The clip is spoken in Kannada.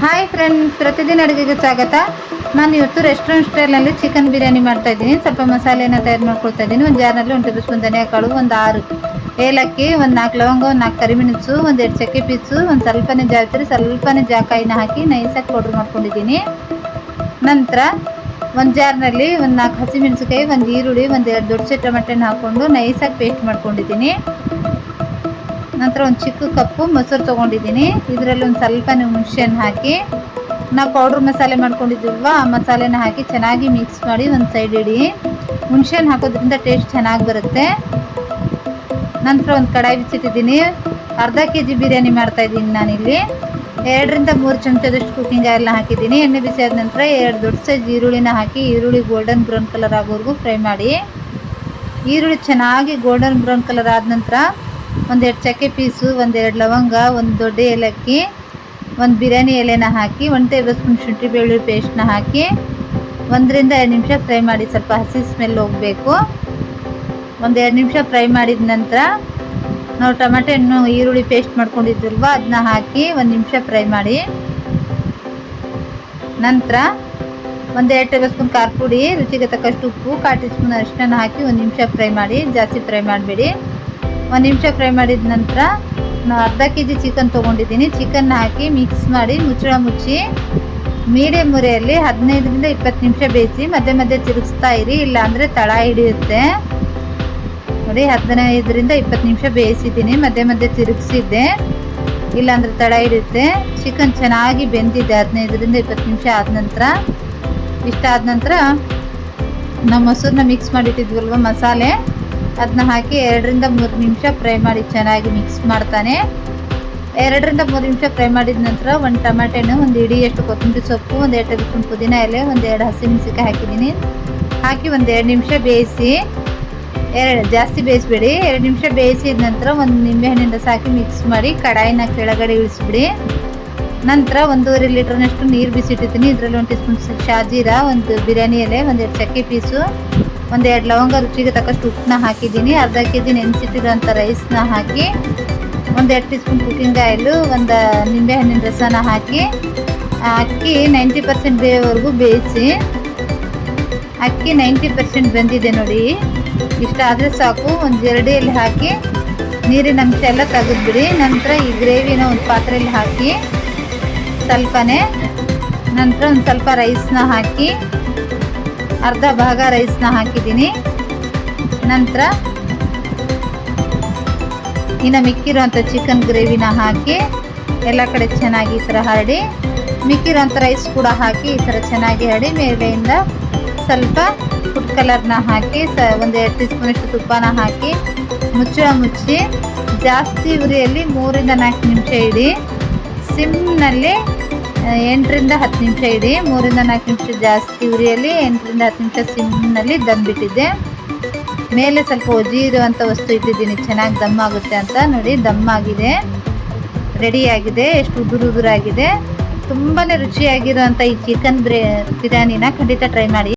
ಹಾಯ್ ಫ್ರೆಂಡ್ಸ್, ಪ್ರತಿದಿನ ಅಡುಗೆಗೆ ಸ್ವಾಗತ. ನಾನು ಇವತ್ತು ರೆಸ್ಟೋರೆಂಟ್ ಸ್ಟೈಲ್ನಲ್ಲಿ ಚಿಕನ್ ಬಿರಿಯಾನಿ ಮಾಡ್ತಾಯಿದ್ದೀನಿ. ಸ್ವಲ್ಪ ಮಸಾಲೆನ ತಯಾರು ಮಾಡ್ಕೊಳ್ತಾ ಇದ್ದೀನಿ. ಒಂದು ಜಾರ್ನಲ್ಲಿ 1 ಟೇಬಲ್ ಸ್ಪೂನ್ ಧನಿಯಾಕಾಳು, ಒಂದು 6 ಏಲಕ್ಕಿ, ಒಂದು 4 ಲವಂಗ, ಒಂದು 4 ಕರಿಮೆಣಸು, ಒಂದು 2 ಚಕ್ಕೆ ಪೀಸು, ಒಂದು ಸ್ವಲ್ಪನೇ ಜಾತ್ರೆ, ಸ್ವಲ್ಪನೇ ಜಾಕಾಯಿನ ಹಾಕಿ ನೈಸಾಗಿ ಪೌಡ್ರ್ ಮಾಡ್ಕೊಂಡಿದ್ದೀನಿ. ನಂತರ ಒಂದು ಜಾರ್ನಲ್ಲಿ ಒಂದು 4 ಹಸಿಮೆಣಸಿಕಾಯಿ, ಒಂದು ಈರುಳ್ಳಿ, ಒಂದು 2 ದೊಡ್ಡ ಸೈಜ್ ಟೊಮೆಟೊನ ಹಾಕ್ಕೊಂಡು ನೈಸಾಗಿ ಪೇಸ್ಟ್ ಮಾಡ್ಕೊಂಡಿದ್ದೀನಿ. ನಂತರ ಒಂದು ಚಿಕ್ಕ ಕಪ್ಪು ಮೊಸರು ತೊಗೊಂಡಿದ್ದೀನಿ. ಇದರಲ್ಲಿ ಒಂದು ಸ್ವಲ್ಪ ಹುಣಸೆಹಣ್ಣು ಹಾಕಿ ನಾವು ಪೌಡ್ರ್ ಮಸಾಲೆ ಮಾಡ್ಕೊಂಡಿದ್ದೀವಲ್ವ, ಆ ಮಸಾಲೆನ ಹಾಕಿ ಚೆನ್ನಾಗಿ ಮಿಕ್ಸ್ ಮಾಡಿ ಒಂದು ಸೈಡ್ ಇಡಿ. ಹುಣಸೆಹಣ್ಣು ಹಾಕೋದ್ರಿಂದ ಟೇಸ್ಟ್ ಚೆನ್ನಾಗಿ ಬರುತ್ತೆ. ನಂತರ ಒಂದು ಕಡಾಯಿ ಬಿಸಿಟ್ಟಿದ್ದೀನಿ. ಅರ್ಧ kg ಬಿರಿಯಾನಿ ಮಾಡ್ತಾಯಿದ್ದೀನಿ ನಾನಿಲ್ಲಿ. 2 ರಿಂದ 3 ಚಮಚದಷ್ಟು ಕುಕ್ಕಿಂಗ್ ಆಯಿಲ್ನ ಹಾಕಿದ್ದೀನಿ. ಎಣ್ಣೆ ಬಿಸಿ ಆದ ನಂತರ 2 ದೊಡ್ಡ ಸೈಜ್ ಈರುಳ್ಳಿನ ಹಾಕಿ ಈರುಳ್ಳಿ ಗೋಲ್ಡನ್ ಬ್ರೌನ್ ಕಲರ್ ಆಗೋವರೆಗೂ ಫ್ರೈ ಮಾಡಿ. ಈರುಳ್ಳಿ ಚೆನ್ನಾಗಿ ಗೋಲ್ಡನ್ ಬ್ರೌನ್ ಕಲರ್ ಆದ ನಂತರ ಒಂದು 2 ಚಕ್ಕೆ ಪೀಸು, ಒಂದು 2 ಲವಂಗ, ಒಂದು ದೊಡ್ಡ ಏಲಕ್ಕಿ, ಒಂದು ಬಿರಿಯಾನಿ ಎಲೆನ ಹಾಕಿ 1 ಟೇಬಲ್ ಸ್ಪೂನ್ ಶುಂಠಿ ಬೆಳ್ಳುಳ್ಳಿ ಪೇಸ್ಟ್ನ ಹಾಕಿ 1 ರಿಂದ 2 ನಿಮಿಷ ಫ್ರೈ ಮಾಡಿ. ಸ್ವಲ್ಪ ಹಸಿ ಸ್ಮೆಲ್ ಹೋಗಬೇಕು. ಒಂದು 2 ನಿಮಿಷ ಫ್ರೈ ಮಾಡಿದ ನಂತರ ನಾವು ಟೊಮೆಟೊ ಹಣ್ಣು ಈರುಳ್ಳಿ ಪೇಸ್ಟ್ ಮಾಡ್ಕೊಂಡಿದ್ವಲ್ವ, ಅದನ್ನ ಹಾಕಿ 1 ನಿಮಿಷ ಫ್ರೈ ಮಾಡಿ. ನಂತರ ಒಂದು 2 ಟೇಬಲ್ ಸ್ಪೂನ್ ಖಾರ ಪುಡಿ, ರುಚಿಗೆ ತಕ್ಕಷ್ಟು ಉಪ್ಪು, 1/4 ಟೀ ಸ್ಪೂನ್ ಅರಿಶಿನ ಹಾಕಿ 1 ನಿಮಿಷ ಫ್ರೈ ಮಾಡಿ. ಜಾಸ್ತಿ ಫ್ರೈ ಮಾಡಬೇಡಿ. 1 ನಿಮಿಷ ಫ್ರೈ ಮಾಡಿದ ನಂತರ ನಾನು ಅರ್ಧ kg ಚಿಕನ್ ತೊಗೊಂಡಿದ್ದೀನಿ. ಚಿಕನ್ನ ಹಾಕಿ ಮಿಕ್ಸ್ ಮಾಡಿ ಮುಚ್ಚಳ ಮುಚ್ಚಿ ಮೀಡಿಯಮ್ ಉರಿಯಲ್ಲಿ 15 ರಿಂದ 20 ನಿಮಿಷ ಬೇಯಿಸಿ. ಮಧ್ಯೆ ಮಧ್ಯೆ ತಿರುಗಿಸ್ತಾ ಇರಿ, ಇಲ್ಲಾಂದರೆ ತಳ ಹಿಡಿಯುತ್ತೆ. ನೋಡಿ, 15 ರಿಂದ 20 ನಿಮಿಷ ಬೇಯಿಸಿದ್ದೀನಿ. ಮಧ್ಯೆ ಮಧ್ಯೆ ತಿರುಗಿಸಿದ್ದೆ, ಇಲ್ಲಾಂದರೆ ತಳ ಹಿಡಿಯುತ್ತೆ. ಚಿಕನ್ ಚೆನ್ನಾಗಿ ಬೆಂದಿದೆ. 15 ರಿಂದ 20 ನಿಮಿಷ ಆದ ನಂತರ ಇಷ್ಟಾದ ನಂತರ ನಾವು ಮೊಸರನ್ನ ಮಿಕ್ಸ್ ಮಾಡಿಟ್ಟಿದ್ವಲ್ವ ಮಸಾಲೆ, ಅದನ್ನ ಹಾಕಿ 2 ರಿಂದ 3 ನಿಮಿಷ ಫ್ರೈ ಮಾಡಿ ಚೆನ್ನಾಗಿ ಮಿಕ್ಸ್ ಮಾಡ್ತಾನೆ. 2 ರಿಂದ 3 ನಿಮಿಷ ಫ್ರೈ ಮಾಡಿದ ನಂತರ ಒಂದು ಟೊಮೆಟೊನ, ಒಂದು ಇಡಿಯಷ್ಟು ಕೊತ್ತಂಬರಿ ಸೊಪ್ಪು, ಒಂದು 2 ಟೇಬಲ್ ಸ್ಪೂನ್ ಪುದೀನ ಎಲೆ, ಒಂದು 2 ಹಸಿಮೆಣಸಿಕಾಯಿ ಹಾಕಿದ್ದೀನಿ. ಹಾಕಿ ಒಂದು 2 ನಿಮಿಷ ಬೇಯಿಸಿ. ಜಾಸ್ತಿ ಬೇಯಿಸ್ಬೇಡಿ. 2 ನಿಮಿಷ ಬೇಯಿಸಿದ ನಂತರ ಒಂದು ನಿಂಬೆಹಣ್ಣಿನ ರಸ ಹಾಕಿ ಮಿಕ್ಸ್ ಮಾಡಿ ಕಡಾಯಿನ ಕೆಳಗಡೆ ಇಳಿಸ್ಬಿಡಿ. ನಂತರ 1.5 ಲೀಟ್ರ್ನಷ್ಟು ನೀರು ಬಿಸಿಟ್ಟಿದ್ದೀನಿ. ಇದರಲ್ಲಿ 1 ಟೀ ಸ್ಪೂನ್ ಶಾಜೀರ, ಒಂದು ಬಿರಿಯಾನಿ ಎಲೆ, ಒಂದು 2 ಚಕ್ಕೆ ಪೀಸು, ಒಂದು 2 ಲವಂಗ, ರುಚಿಗೆ ತಕ್ಕಷ್ಟು ಉಪ್ಪನ್ನ ಹಾಕಿದ್ದೀನಿ. ಅರ್ಧ kg ನೆನೆಸಿಟ್ಟಿರೋಂಥ ರೈಸ್ನ ಹಾಕಿ ಒಂದು 2 ಟೀ ಸ್ಪೂನ್ ಕುಕ್ಕಿಂಗ್ ಆಯಿಲು, ಒಂದು ನಿಂಬೆಹಣ್ಣಿನ ರಸನ ಹಾಕಿ ಅಕ್ಕಿ 90% ಬೇಯೋವರೆಗೂ ಬೇಯಿಸಿ. ಅಕ್ಕಿ 90% ಬೆಂದಿದೆ ನೋಡಿ. ಇಷ್ಟ ಆದರೆ ಸಾಕು. ಒಂದು ಜರಡಿಯಲ್ಲಿ ಹಾಕಿ ನೀರಿನ ಅಂಶ ಎಲ್ಲ ತೆಗೆದುಬಿಡಿ. ನಂತರ ಈ ಗ್ರೇವಿನ ಒಂದು ಪಾತ್ರೆಯಲ್ಲಿ ಹಾಕಿ ಸ್ವಲ್ಪನೇ, ನಂತರ ಒಂದು ಸ್ವಲ್ಪ ರೈಸ್ನ ಹಾಕಿ ಅರ್ಧ ಭಾಗ ರೈಸ್ನ ಹಾಕಿದ್ದೀನಿ. ನಂತರ ಇನ್ನು ಮಿಕ್ಕಿರೋಂಥ ಚಿಕನ್ ಗ್ರೇವಿನ ಹಾಕಿ ಎಲ್ಲ ಕಡೆ ಚೆನ್ನಾಗಿ ಈ ಥರ ಹರಡಿ, ಮಿಕ್ಕಿರೋಂಥ ರೈಸ್ ಕೂಡ ಹಾಕಿ ಈ ಥರ ಚೆನ್ನಾಗಿ ಹರಡಿ, ಮೇಲೆಯಿಂದ ಸ್ವಲ್ಪ ಫುಡ್ ಕಲರ್ನ ಹಾಕಿ ಒಂದು 2 ಟೀ ಸ್ಪೂನಷ್ಟು ತುಪ್ಪನ ಹಾಕಿ ಮುಚ್ಚಳ ಮುಚ್ಚಿ ಜಾಸ್ತಿ ಉರಿಯಲ್ಲಿ 3 ರಿಂದ 4 ನಿಮಿಷ ಇಡಿ. ಸಿಮ್ನಲ್ಲಿ 8 ರಿಂದ 10 ನಿಮಿಷ ಇಡಿ. 3 ರಿಂದ 4 ನಿಮಿಷ ಜಾಸ್ತಿ ಉರಿಯಲ್ಲಿ, 8 ರಿಂದ 10 ನಿಮಿಷ ಸಿಮ್ನಲ್ಲಿ ದಮ್ ಬಿಟ್ಟಿದ್ದೆ. ಮೇಲೆ ಸ್ವಲ್ಪ ಒಜಿ ಇರುವಂಥ ವಸ್ತು ಇಟ್ಟಿದ್ದೀನಿ, ಚೆನ್ನಾಗಿ ದಮ್ ಆಗುತ್ತೆ ಅಂತ. ನೋಡಿ, ದಮ್ ಆಗಿದೆ, ರೆಡಿಯಾಗಿದೆ. ಎಷ್ಟು ಉದುರಾಗಿದೆ. ತುಂಬಾ ರುಚಿಯಾಗಿರುವಂಥ ಈ ಚಿಕನ್ ಬಿರಿಯಾನಿನ ಖಂಡಿತ ಟ್ರೈ ಮಾಡಿ.